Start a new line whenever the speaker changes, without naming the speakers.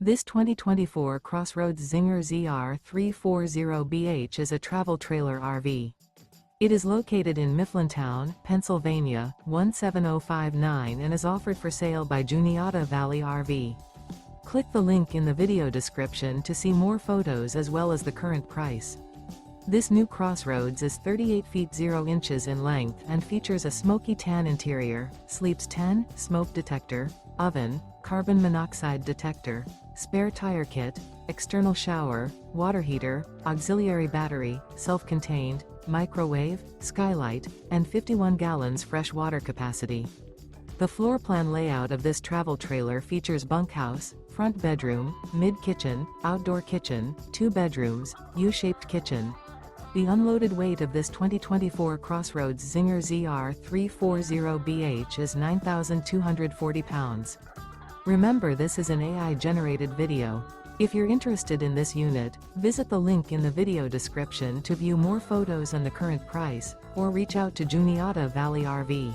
This 2024 CrossRoads Zinger ZR340BH is a travel trailer RV. It is located in Mifflintown, Pennsylvania, 17059 and is offered for sale by Juniata Valley RV. Click the link in the video description to see more photos as well as the current price. This new CrossRoads is 38 feet 0 inches in length and features a Smokey Tan interior, sleeps 10, smoke detector, oven, carbon monoxide detector, spare tire kit, external shower, water heater, auxiliary battery, self-contained, microwave, skylight, and 51 gallons fresh water capacity. The floor plan layout of this travel trailer features bunkhouse, front bedroom, mid-kitchen, outdoor kitchen, 2 bedrooms, U-shaped kitchen. The unloaded weight of this 2024 CrossRoads Zinger ZR340BH is 9,240 pounds. Remember, this is an AI-generated video. If you're interested in this unit, visit the link in the video description to view more photos and the current price, or reach out to Juniata Valley RV.